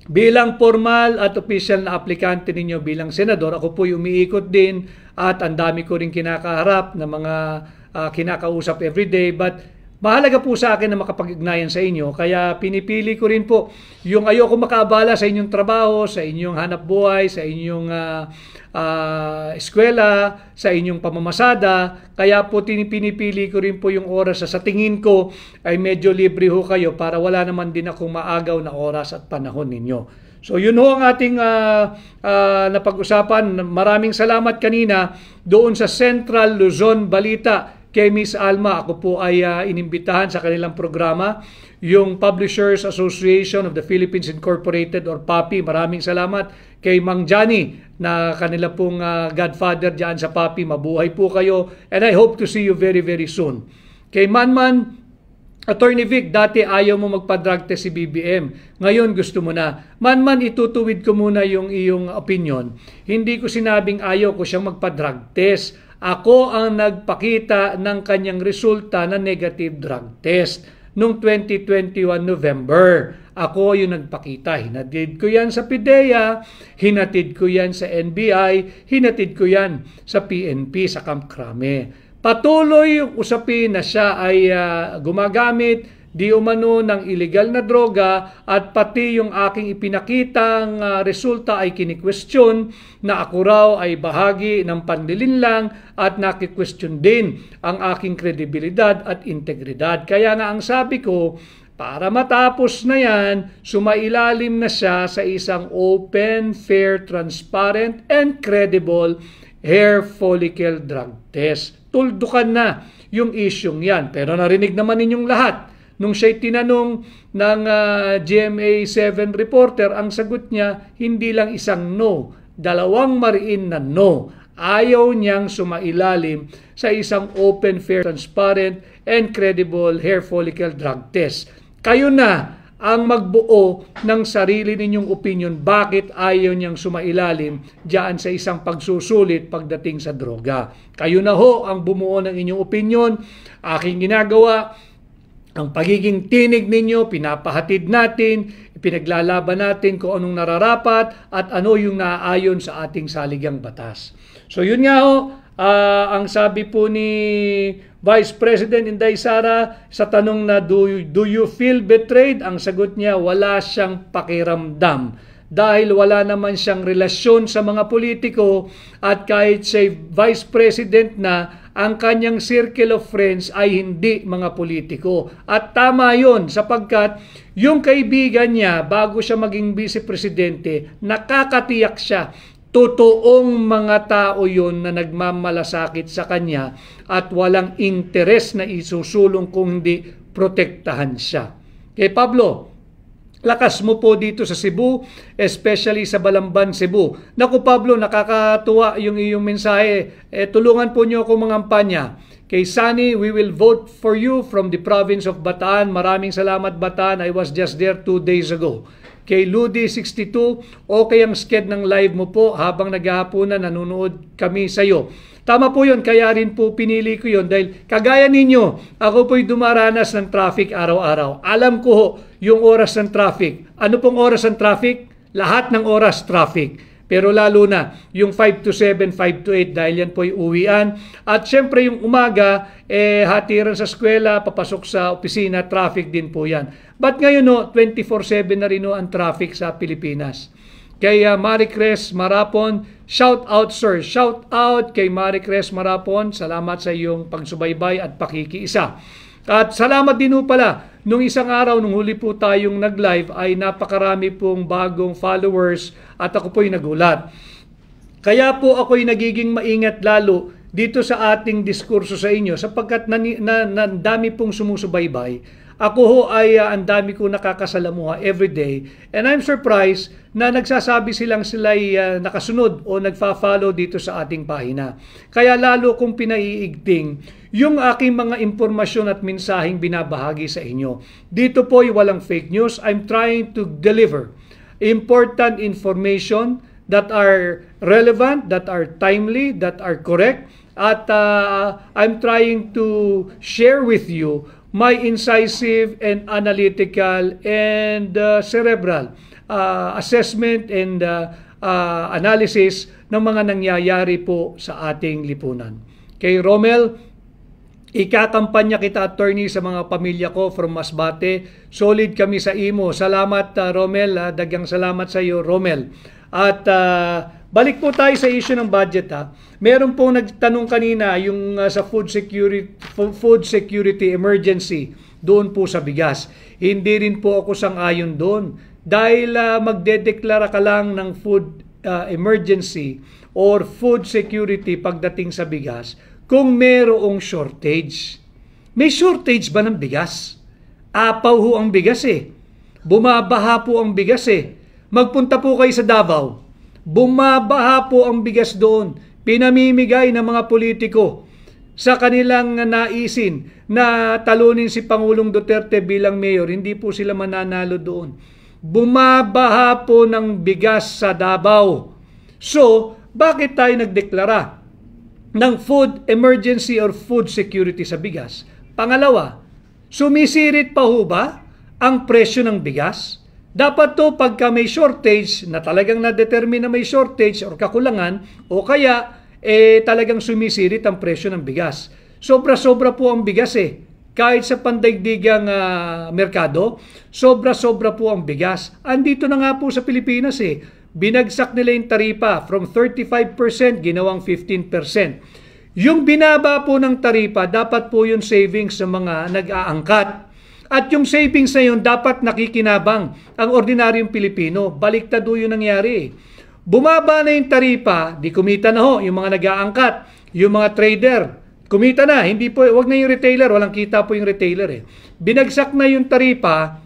bilang formal at official na aplikante ninyo bilang senador, ako po umiikot din at ang dami ko rin kinakaharap na mga kinakausap everyday. But mahalaga po sa akin na makapag-ugnayan sa inyo. Kaya pinipili ko rin po yung ayoko makaabala sa inyong trabaho, sa inyong hanap buhay, sa inyong eskwela, sa inyong pamamasada. Kaya po pinipili ko rin po yung oras sa tingin ko ay medyo libre ho kayo para wala naman din akong maagaw na oras at panahon ninyo. So yun ho ang ating napag-usapan. Maraming salamat kanina doon sa Central Luzon Balita kay Miss Alma. Ako po ay inimbitahan sa kanilang programa, yung Publishers Association of the Philippines Incorporated or PAPI. Maraming salamat kay Mang Johnny na kanila pong godfather dyan sa PAPI. Mabuhay po kayo and I hope to see you very very soon. Kay Manman, Attorney Vic, dati ayaw mo magpa-drug test si BBM. Ngayon gusto mo na. Manman, itutuwid ko muna yung iyong opinion. Hindi ko sinabing ayaw ko siyang magpa-drug test. Ako ang nagpakita ng kanyang resulta na negative drug test noong 2021 November. Ako yung nagpakita. Hinatid ko yan sa PIDEA, hinatid ko yan sa NBI, hinatid ko yan sa PNP, sa Camp Crame. Patuloy yung usapin na siya ay gumagamit di umano ng illegal na droga at pati yung aking ipinakitang resulta ay kini-question na ako raw ay bahagi ng panlilinlang at naki-question din ang aking kredibilidad at integridad. Kaya nga ang sabi ko, para matapos na yan, sumailalim na siya sa isang open, fair, transparent, and credible hair follicle drug test. Tuldukan na yung isyong yan. Pero narinig naman ninyong lahat. Nung siya'y tinanong ng GMA7 reporter, ang sagot niya, hindi lang isang no, dalawang mariin na no. Ayaw niyang sumailalim sa isang open, fair, transparent, and credible hair follicle drug test. Kayo na ang magbuo ng sarili ninyong opinion bakit ayaw niyang sumailalim diyan sa isang pagsusulit pagdating sa droga. Kayo na ho ang bumuo ng inyong opinion. Aking ginagawa, ang pagiging tinig ninyo, pinapahatid natin, pinaglalaban natin kung anong nararapat at ano yung naaayon sa ating saligang batas. So yun nga ho, ang sabi po ni Vice President Inday Sara sa tanong na do you feel betrayed? Ang sagot niya, wala siyang pakiramdam. Dahil wala naman siyang relasyon sa mga politiko at kahit siya Vice President na, ang kanyang circle of friends ay hindi mga politiko. At tama yon sapagkat yung kaibigan niya bago siya maging Vice Presidente, nakakatiyak siya totoong mga tao yon na nagmamalasakit sa kanya at walang interes na isusulong kung hindi protektahan siya. Kay Pablo, lakas mo po dito sa Cebu, especially sa Balamban, Cebu. Naku Pablo, nakakatuwa yung iyong mensahe. Tulungan po niyo ako mangampanya. Kay Sunny, we will vote for you from the province of Bataan. Maraming salamat Bataan. I was just there 2 days ago. kay Ludi62, okay ang sked ng live mo po habang naghahaponan, nanonood kami sa iyo. Tama po yun, kaya rin po pinili ko yun dahil kagaya ninyo, ako po'y dumaranas ng traffic araw-araw. Alam ko ho yung oras ng traffic. Ano pong oras ng traffic? Lahat ng oras traffic. Pero lalo na yung 5 to 7, 5 to 8 dahil yan po'y uwian. At syempre yung umaga, hatiran sa eskwela, papasok sa opisina, traffic din po yan. But ngayon no, 24/7 na rin no, ang traffic sa Pilipinas. Kay Maricres Marapon, shout out sir, shout out kay Maricres Marapon, salamat sa iyong pagsubaybay at pakikiisa. At salamat din po pala, nung isang araw, nung huli po tayong nag-live, ay napakarami pong bagong followers at ako po'y nagulat. Kaya po ako'y nagiging maingat lalo dito sa ating diskurso sa inyo sapagkat dami pong sumusubaybay. Ako ho ay ang dami ko nakakasalamuha everyday and I'm surprised na nagsasabi sila'y nakasunod o nagfa-follow dito sa ating pahina. Kaya lalo kong pinaiigting yung aking mga impormasyon at mensaheng binabahagi sa inyo. Dito po ay walang fake news. I'm trying to deliver important information that are relevant, that are timely, that are correct. At I'm trying to share with you my incisive and analytical and cerebral assessment and analysis ng mga nangyayari po sa ating lipunan. Kay Romel, ikakampanya kita attorney sa mga pamilya ko from Masbate. Solid kami sa imo. Salamat Romel, dagang salamat sa iyo Romel. At balik po tayo sa issue ng budget ha. Meron pong nagtanong kanina yung sa food security emergency doon po sa bigas. Hindi rin po ako sang-ayon doon dahil magdedeklara ka lang ng food emergency or food security pagdating sa bigas kung merong shortage. May shortage ba ng bigas? Apaw ho ang bigas eh. Bumabaha po ang bigas eh. Magpunta po kayo sa Davao. Bumabaha po ang bigas doon. Pinamimigay ng mga politiko sa kanilang naisin na talunin si Pangulong Duterte bilang mayor. Hindi po sila mananalo doon. Bumabaha po ng bigas sa Davao. So, bakit tayo nagdeklara ng food emergency or food security sa bigas? Pangalawa, sumisirit pa ho ba ang presyo ng bigas? Dapat to pagka may shortage na talagang na-determine na may shortage or kakulangan o kaya talagang sumisirit ang presyo ng bigas. Sobra-sobra po ang bigas eh. Kahit sa pandaigdigang merkado, sobra-sobra po ang bigas. Andito na nga po sa Pilipinas eh. Binagsak nila yung taripa from 35% ginawang 15%. Yung binaba po ng taripa, dapat po yung savings sa mga nag-aangkat. At yung savings na yun, dapat nakikinabang ang ordinaryong Pilipino. Baliktad do yung nangyari. Bumaba na yung taripa, di kumita na ho yung mga nag-aangkat, yung mga trader. Kumita na, hindi po, wag na yung retailer, walang kita po yung retailer eh. Binagsak na yung taripa,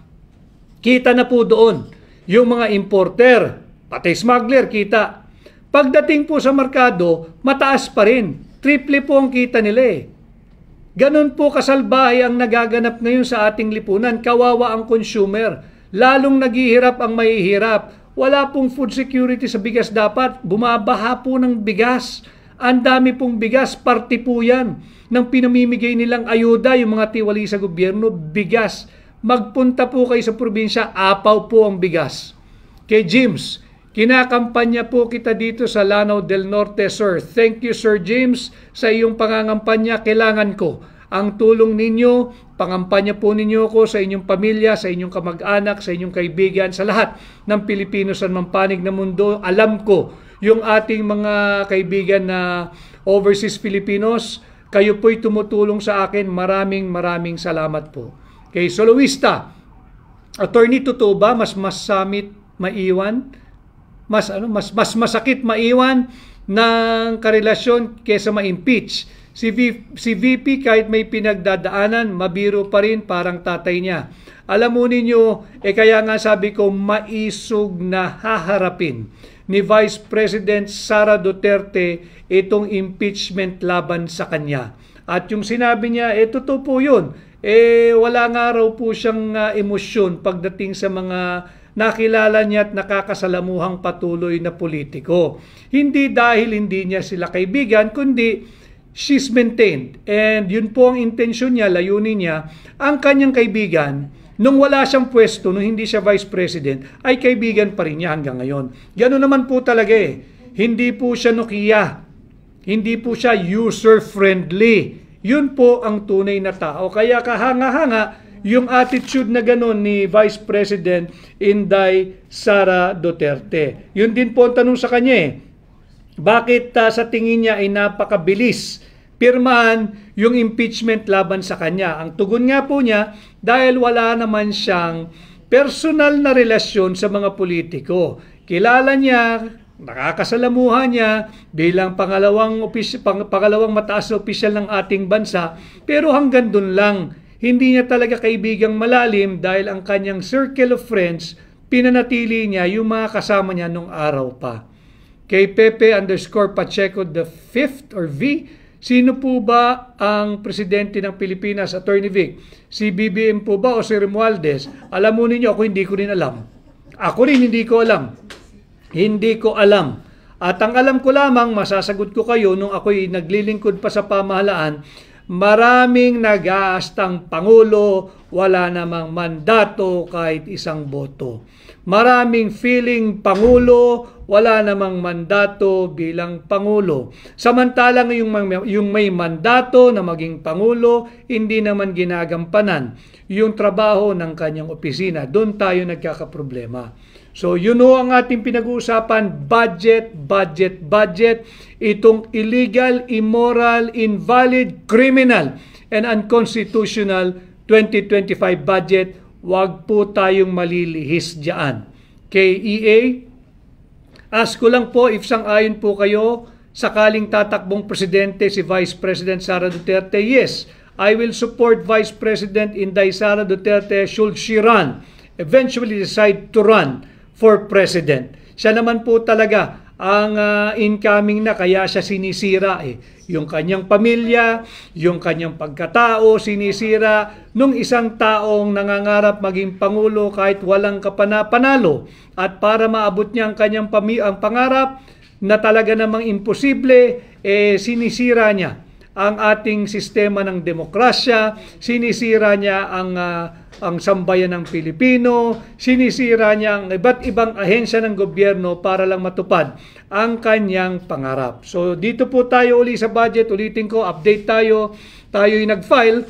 kita na po doon. Yung mga importer, pati smuggler, kita. Pagdating po sa merkado, mataas pa rin. Triple po ang kita nila eh. Ganon po kasalbahay ang nagaganap ngayon sa ating lipunan. Kawawa ang consumer. Lalong naghihirap ang mahihirap. Wala pong food security sa bigas dapat. Bumabaha po ng bigas. Ang dami pong bigas. Parte po yan ng pinamimigay nilang ayuda. Yung mga tiwali sa gobyerno, bigas. Magpunta po kayo sa probinsya, apaw po ang bigas. Kay James, kinakampanya po kita dito sa Lanao del Norte, sir. Thank you, Sir James, sa iyong pangangampanya. Kailangan ko ang tulong ninyo. Pangampanya po ninyo ko sa inyong pamilya, sa inyong kamag-anak, sa inyong kaibigan, sa lahat ng Pilipino sa mampanig na mundo. Alam ko, yung ating mga kaibigan na overseas Filipinos, kayo po'y tumutulong sa akin. Maraming salamat po. Kay Soloista, Attorney, totoo ba mas summit maiwan? Mas masakit maiwan ng karelasyon kaysa ma-impeach. Si VP kahit may pinagdadaanan, mabiro pa rin parang tatay niya. Alam mo ninyo, kaya nga sabi ko, maisog na haharapin ni Vice President Sara Duterte itong impeachment laban sa kanya. At yung sinabi niya, totoo po yun. Wala nga raw po siyang emosyon pagdating sa mga nakilala niya at nakakasalamuhang patuloy na politiko. Hindi dahil hindi niya sila kaibigan, kundi she's maintained. And yun po ang intensyon niya, layunin niya, ang kanyang kaibigan, nung wala siyang pwesto, nung hindi siya vice president, ay kaibigan pa rin niya hanggang ngayon. Gano'n naman po talaga eh. Hindi po siya Nokia. Hindi po siya user-friendly. Yun po ang tunay na tao. Kaya kahanga-hanga yung attitude na gano'n ni Vice President Inday Sara Duterte. Yun din po ang tanong sa kanya eh. Bakit sa tingin niya ay napakabilis pirmahan yung impeachment laban sa kanya? Ang tugon nga po niya, dahil wala naman siyang personal na relasyon sa mga politiko. Kilala niya, nakakasalamuhan niya bilang pangalawang mataas na opisyal ng ating bansa, pero hanggang dun lang. Hindi niya talaga kaibigang malalim dahil ang kanyang circle of friends, pinanatili niya yung mga kasama niya nung araw pa. Kay Pepe_Pacheco the 5th or V, sino po ba ang presidente ng Pilipinas, Attorney Vic? Si BBM po ba o si Romualdez? Alam mo ninyo, ako hindi ko rin alam. Ako rin hindi ko alam. Hindi ko alam. At ang alam ko lamang, masasagot ko kayo, nung ako'y naglilingkod pa sa pamahalaan, maraming nag-aastang Pangulo, wala namang mandato kahit isang boto. Maraming feeling Pangulo, wala namang mandato bilang Pangulo. Samantalang yung may mandato na maging Pangulo, hindi naman ginagampanan yung trabaho ng kanyang opisina. Doon tayo nagkakaproblema. So yun ho ang ating pinag-uusapan, budget. Itong illegal, immoral, invalid, criminal, and unconstitutional 2025 budget, wag po tayong malilihis diyan. KEA, ask ko lang po if sang-ayon po kayo sakaling tatakbong presidente si Vice President Sara Duterte. Yes, I will support Vice President Inday Sara Duterte should she eventually decide to run for president. Siya naman po talaga ang incoming na, kaya siya sinisira eh. Yung kanyang pamilya, yung kanyang pagkatao, sinisira nung isang taong nangangarap maging Pangulo kahit walang kapana-panalo. At para maabot niya ang kanyang ang pangarap na talaga namang imposible, sinisira niya ang ating sistema ng demokrasya, sinisira niya ang sambayan ng Pilipino, sinisira niya ang iba't ibang ahensya ng gobyerno para lang matupad ang kanyang pangarap. So dito po tayo uli sa budget, ulitin ko, update tayo. Tayo'y nag-file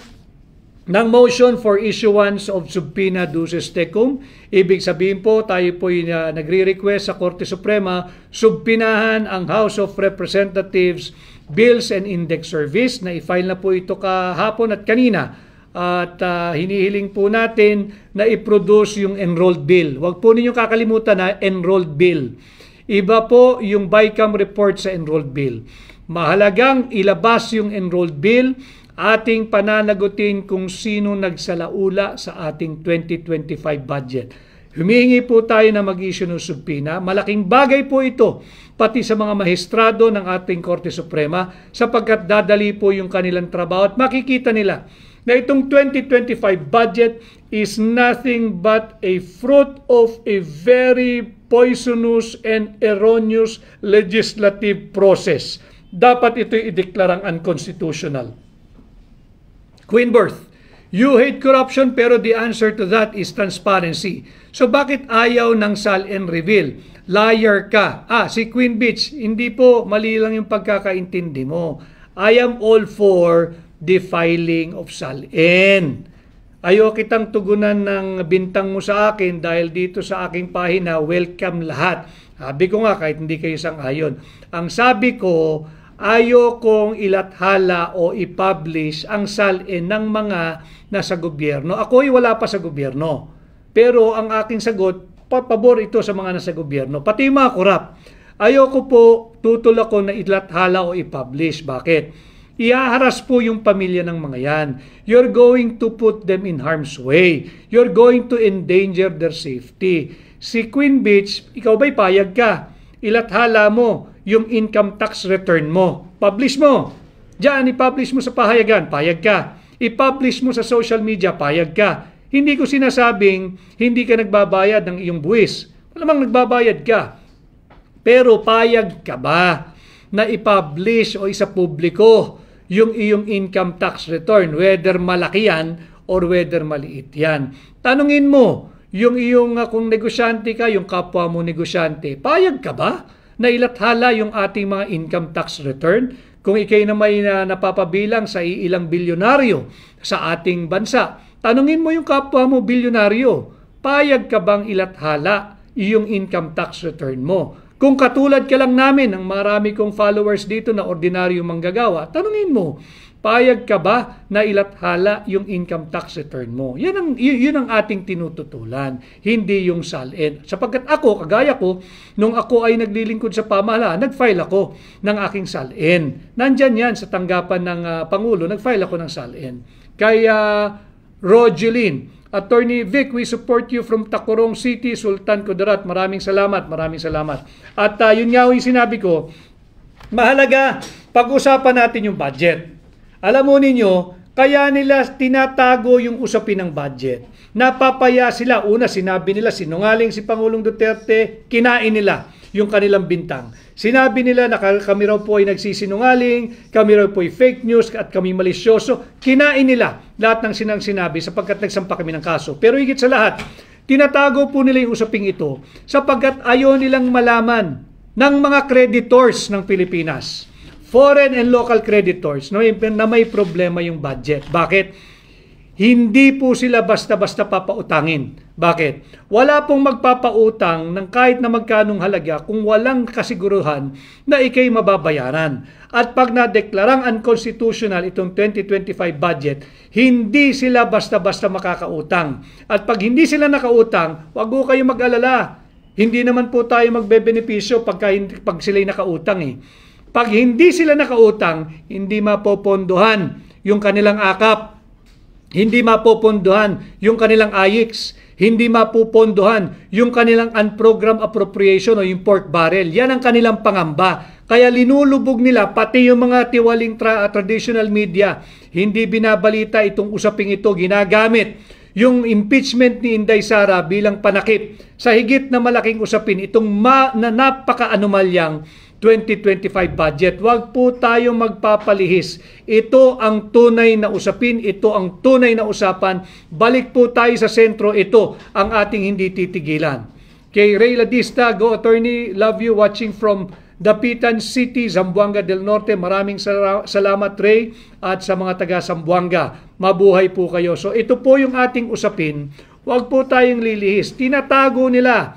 ng motion for issuance of subpoena duces tecum. Ibig sabihin po, tayo po'y nagre-request sa Korte Suprema, subpinahan ang House of Representatives Bills and Index Service, na i-file na po ito kahapon at kanina. At hinihiling po natin na i-produce yung enrolled bill. Huwag po ninyong kakalimutan na enrolled bill. Iba po yung BICAM report sa enrolled bill. Mahalagang ilabas yung enrolled bill, ating pananagutin kung sino nagsalaula sa ating 2025 budget. Humihingi po tayo na mag-issue ng subpoena. Malaking bagay po ito pati sa mga maestrado ng ating Korte Suprema, sapagkat dadali po yung kanilang trabaho at makikita nila na itong 2025 budget is nothing but a fruit of a very poisonous and erroneous legislative process. Dapat ito ideklarang unconstitutional. Queen Birth, you hate corruption pero the answer to that is transparency. So bakit ayaw ng Sal and Reveal? Liar ka. Si Queen Beach, hindi po, mali lang yung pagkakaintindi mo. I am all for the filing of SALN. Ayaw kitang tugunan ng bintang mo sa akin dahil dito sa aking pahina, welcome lahat. Sabi ko nga, kahit hindi kayo sang-ayon. Ang sabi ko, ayaw kong ilathala o i-publish ang SALN ng mga nasa gobyerno. Ako'y wala pa sa gobyerno. Pero ang aking sagot, pabor ito sa mga nasa gobyerno. Pati mga korap. Ayaw ko po tutol ako na ilathala o i-publish. Bakit? Iaharas po yung pamilya ng mga yan. You're going to put them in harm's way. You're going to endanger their safety. Si Queen Beach, ikaw ba'y payag ka? Ilathala mo yung income tax return mo. Publish mo. Diyan, i-publish mo sa pahayagan, payag ka. I-publish mo sa social media, payag ka. Hindi ko sinasabing hindi ka nagbabayad ng iyong buwis. Malamang nagbabayad ka. Pero payag ka ba na i-publish o isapubliko yung iyong income tax return, whether malaki yan or whether maliit yan? Tanungin mo yung iyong kung negosyante ka, yung kapwa mo negosyante, payag ka ba na ilathala yung ating mga income tax return? Kung ikay na may napapabilang sa ilang bilyonaryo sa ating bansa, tanungin mo yung kapwa mo bilyonaryo, payag ka bang ilathala yung income tax return mo? Kung katulad ka lang namin, ang marami kong followers dito na ordinaryong manggagawa, tanungin mo, payag ka ba na ilathala yung income tax return mo? Yun ang ating tinututulan, hindi yung SALN. Sapagkat ako, kagaya ko, nung ako ay naglilingkod sa pamahalaan, nag-file ako ng aking SALN. Nandyan yan sa tanggapan ng Pangulo, nag-file ako ng SALN. Kaya Rogeline, Attorney Vic, we support you from Tacurong City, Sultan Kudarat. Maraming salamat, maraming salamat. At yun nga yung sinabi ko, mahalaga, pag-usapan natin yung budget. Alam mo ninyo, kaya nila tinatago yung usapin ng budget. Napapaya sila. Una, sinabi nila, sinungaling si Pangulong Duterte, kinain nila yung kanilang bintang. Sinabi nila na kami raw po ay nagsisinungaling, kami raw po ay fake news at kami malisyoso. Kinain nila lahat ng sinabi sapagkat nagsampa kami ng kaso. Pero higit sa lahat, tinatago po nila yung usaping ito sapagkat ayaw nilang malaman ng mga creditors ng Pilipinas, foreign and local creditors, na may problema yung budget. Bakit? Hindi po sila basta-basta papautangin. Bakit? Wala pong magpapautang ng kahit na magkanong halaga kung walang kasiguruhan na ikay mababayaran. At pag nadeklarang unconstitutional itong 2025 budget, hindi sila basta-basta makakautang. At pag hindi sila nakautang, wag po kayo mag-alala. Hindi naman po tayo magbebenepisyo pag sila'y nakautang eh. Pag hindi sila nakautang, hindi mapopondohan yung kanilang akap. Hindi mapopondohan yung kanilang AIX, hindi mapopondohan yung kanilang unprogrammed appropriation o yung pork barrel. Yan ang kanilang pangamba. Kaya linulubog nila pati yung mga tiwaling traditional media. Hindi binabalita itong usaping ito, ginagamit yung impeachment ni Inday Sara bilang panakip sa higit na malaking usapin itong napaka-anomalyang 2025 budget. Huwag po tayo magpapalihis. Ito ang tunay na usapin, ito ang tunay na usapan. Balik po tayo sa sentro, ito ang ating hindi titigilan. Kay Ray Ladista, go attorney, love you watching from Dapitan City, Zamboanga del Norte. Maraming salamat Ray at sa mga taga Zamboanga. Mabuhay po kayo. So ito po yung ating usapin. Huwag po tayong lilihis. Tinatago nila.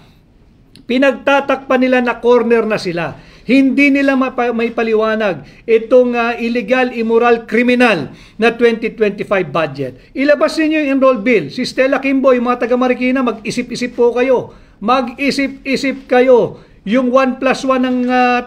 Pinagtatakpan nila na corner na sila. Hindi nila may paliwanag itong illegal, immoral, criminal na 2025 budget. Ilabas ninyo yung enroll bill. Si Stella Kimbo, yung mga taga Marikina, mag-isip-isip po kayo. Mag-isip-isip kayo. Yung 1+1 ng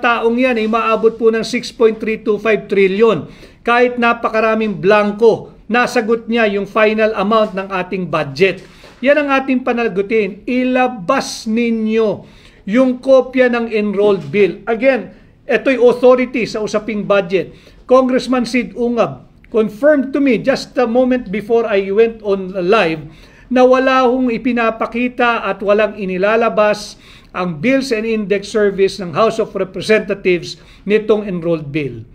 taong yan ay maabot po ng 6.325 trillion. Kahit napakaraming blanco, nasagot niya yung final amount ng ating budget. Yan ang ating panalagutin. Ilabas ninyo yung kopya ng enrolled bill. Again, ito'y authority sa usaping budget. Congressman Sid Ungab confirmed to me just a moment before I went on live na wala hong ipinapakita at walang inilalabas ang Bills and Index Service ng House of Representatives nitong enrolled bill.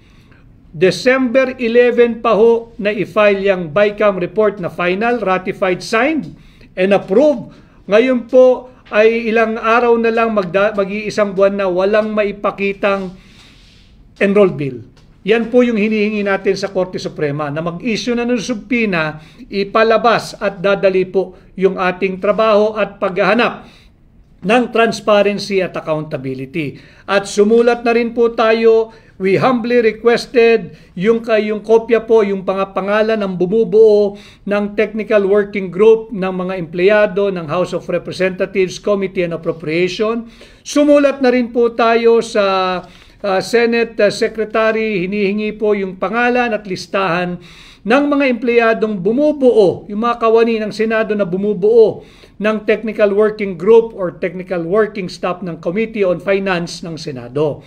December 11 pa ho na i-file yung BICAM report na final, ratified, signed, and approved. Ngayon po, ay ilang araw na lang mag-iisang buwan na walang maipakitang enrolled bill. Yan po yung hinihingi natin sa Korte Suprema na mag-issue na ng subpoena, ipalabas at dadali po yung ating trabaho at paghahanap ng transparency at accountability. At sumulat na rin po tayo, we humbly requested yung kopya po, yung pangalan ng bumubuo ng Technical Working Group ng mga empleyado ng House of Representatives Committee on Appropriation. Sumulat na rin po tayo sa Senate Secretary, hinihingi po yung pangalan at listahan ng mga empleyadong bumubuo, yung mga kawani ng Senado na bumubuo ng Technical Working Group or Technical Working Staff ng Committee on Finance ng Senado.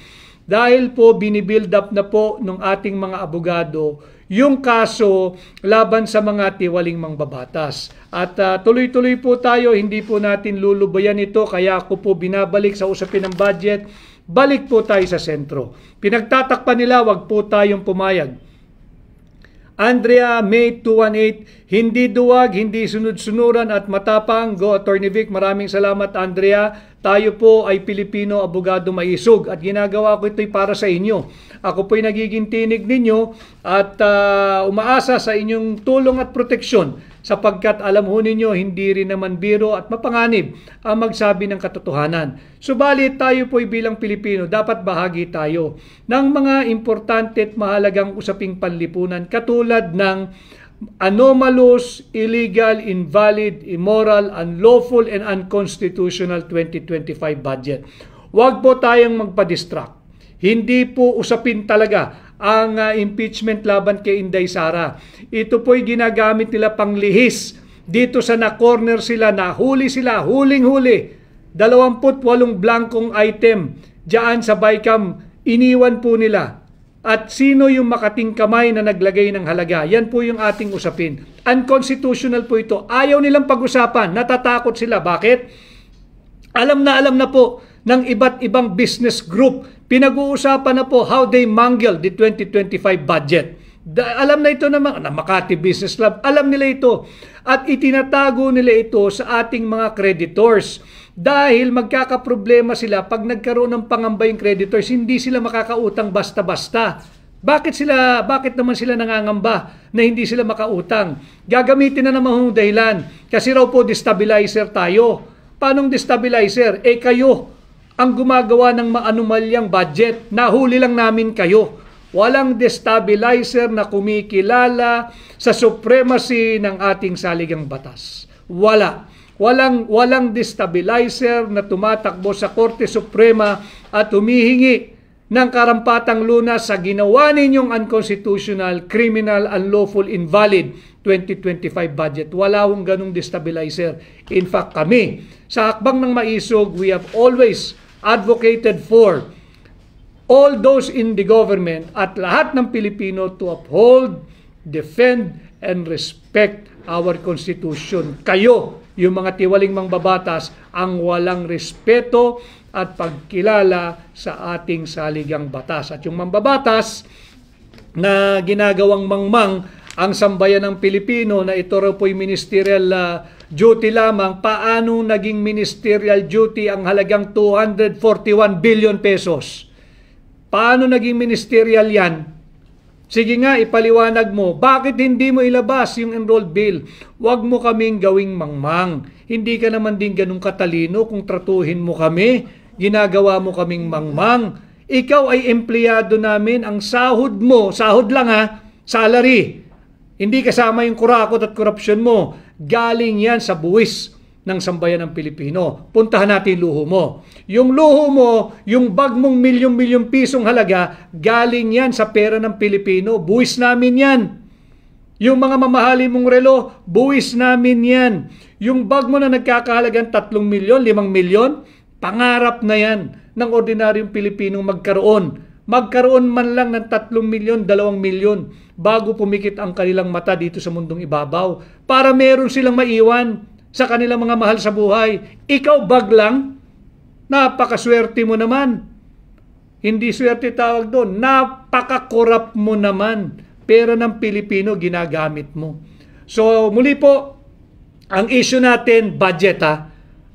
Dahil po binibuild up na po ng ating mga abogado yung kaso laban sa mga tiwaling mangbabatas. At tuloy-tuloy po tayo, hindi po natin lulubayan ito, kaya ako po binabalik sa usapin ng budget. Balik po tayo sa sentro. Pinagtatakpan nila, wag po tayong pumayag. Andrea May 218, hindi duwag, hindi sunod-sunuran at matapang. Go Attorney Vic, maraming salamat Andrea. Tayo po ay Pilipino, abogado maisog at ginagawa ko ito'y para sa inyo. Ako po'y nagiging tinig ninyo at umaasa sa inyong tulong at proteksyon sapagkat alam ho ninyo hindi rin naman biro at mapanganib ang magsabi ng katotohanan. Subalit tayo po'y bilang Pilipino, dapat bahagi tayo ng mga importante at mahalagang usaping panlipunan katulad ng anomalous, illegal, invalid, immoral, unlawful, and unconstitutional 2025 budget. Huwag po tayong magpa-distract. Hindi po usapin talaga ang impeachment laban kay Inday Sara. Ito po'y ginagamit nila panglihis. Dito sa na-corner sila, nahuli sila, huling-huli. 28 blankong item diyan sa BICAM, iniwan po nila. At sino yung makating kamay na naglagay ng halaga? Yan po yung ating usapin. Unconstitutional po ito. Ayaw nilang pag-usapan. Natatakot sila. Bakit? Alam na po ng iba't ibang business group. Pinag-uusapan na po how they mangle the 2025 budget. Alam na ito naman, na Makati Business Club. Alam nila ito. At itinatago nila ito sa ating mga creditors. Dahil magkakaproblema sila pag nagkaroon ng pangamba yung creditors, hindi sila makakautang basta-basta. Bakit naman sila nangangamba na hindi sila makautang? Gagamitin na naman yung dahilan. Kasi raw po destabilizer tayo. Paanong destabilizer? Kayo ang gumagawa ng maanumalyang budget. Nahuli lang namin kayo. Walang destabilizer na kumikilala sa supremacy ng ating saligang batas. Walang destabilizer na tumatakbo sa Korte Suprema at humihingi ng karampatang lunas sa ginawa ninyong unconstitutional, criminal, unlawful, invalid 2025 budget. Wala hong ganung destabilizer. In fact, kami, sa Hakbang ng Maisog, we have always advocated for all those in the government at lahat ng Pilipino to uphold, defend, and respect our Constitution. Kayo, yung mga tiwaling mangbabatas, ang walang respeto at pagkilala sa ating saligang batas. At yung mambabatas na ginagawang mangmang ang sambayan ng Pilipino na ito raw po'y ministerial duty lamang, paano naging ministerial duty ang halagang 241 billion pesos? Paano naging ministerial yan? Sige nga, ipaliwanag mo. Bakit hindi mo ilabas yung enrolled bill? Huwag mo kaming gawing mangmang. Hindi ka naman din ganun katalino kung tratuhin mo kami. Ginagawa mo kaming mangmang. Ikaw ay empleyado namin. Ang sahod mo, sahod lang salary. Hindi kasama yung kurakot at korupsyon mo. Galing yan sa buwis ng sambayan ng Pilipino. Puntahan natin luho mo. Yung luho mo, yung bag mong milyong-milyong pisong halaga, galing yan sa pera ng Pilipino. Buwis namin yan. Yung mga mamahali mong relo, buwis namin yan. Yung bag mo na nagkakahalagang 3 milyon, 5 milyon, pangarap na yan ng ordinaryong Pilipinong magkaroon. Magkaroon man lang ng 3 milyon, 2 milyon bago pumikit ang kanilang mata dito sa mundong ibabaw para meron silang maiwan sa kanilang mga mahal sa buhay. Ikaw bag lang, napakaswerte mo naman. Hindi swerte tawag doon, napakakorap mo naman. Pera ng Pilipino ginagamit mo. So muli po, ang issue natin, budget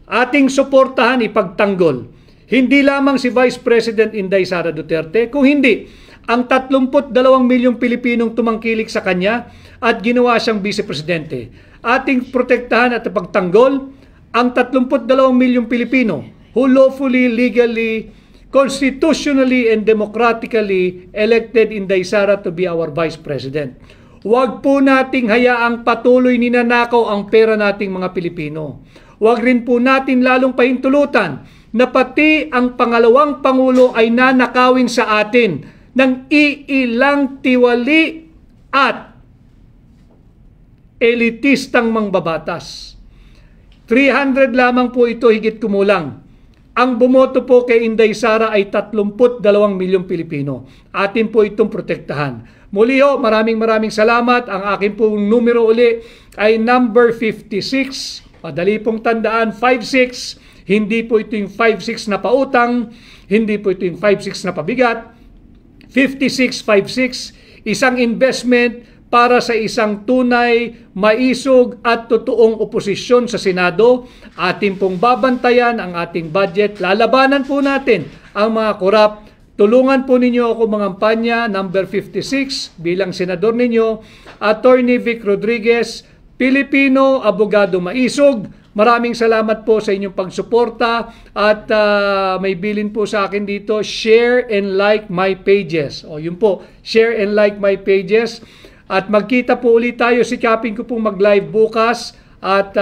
ating suportahan, ipagtanggol. Hindi lamang si Vice President Inday Sara Duterte, kung hindi, ang 32 milyong Pilipinong tumangkilik sa kanya at ginawa siyang Vice Presidente. Ating protektahan at ipagtanggol ang 32 milyong Pilipino who lawfully, legally, constitutionally, and democratically elected Inday Sara to be our Vice President. Huwag po nating hayaang patuloy ninanakaw ang pera nating mga Pilipino. Huwag rin po natin lalong pahintulutan na pati ang pangalawang Pangulo ay nanakawin sa atin ng iilang tiwali at elitistang mangbabatas. 300 lamang po ito higit kumulang. Ang bumoto po kay Inday Sara ay 32 milyong Pilipino. Atin po itong protektahan. Muli ho, maraming salamat. Ang aking pong numero uli ay number 56. Madali pong tandaan, 56. Hindi po ito yung 5-6 na pautang, hindi po ito yung 5-6 na pabigat. 5656, isang investment para sa isang tunay, maisog at totoong oposisyon sa Senado. Ating pong babantayan ang ating budget. Lalabanan po natin ang mga korap. Tulungan po ninyo ako mangampanya, number 56, bilang senador ninyo, Attorney Vic Rodriguez, Pilipino, abogado maisog. Maraming salamat po sa inyong pagsuporta at may bilin po sa akin dito, share and like my pages. O yun po, share and like my pages. At magkita po ulit tayo. Sikapin ko pong mag-live bukas at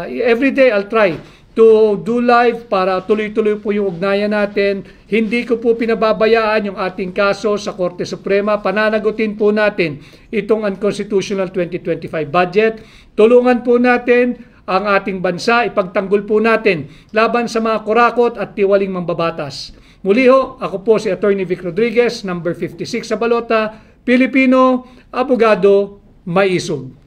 everyday I'll try to do live para tuloy-tuloy po yung ugnayan natin. Hindi ko po pinababayaan yung ating kaso sa Korte Suprema. Pananagutin po natin itong unconstitutional 2025 budget. Tulungan po natin ang ating bansa, ipagtanggol po natin laban sa mga kurakot at tiwaling mambabatas. Muli ho, ako po si Attorney Vic Rodriguez, number 56 sa balota, Pilipino, abogado, maisog.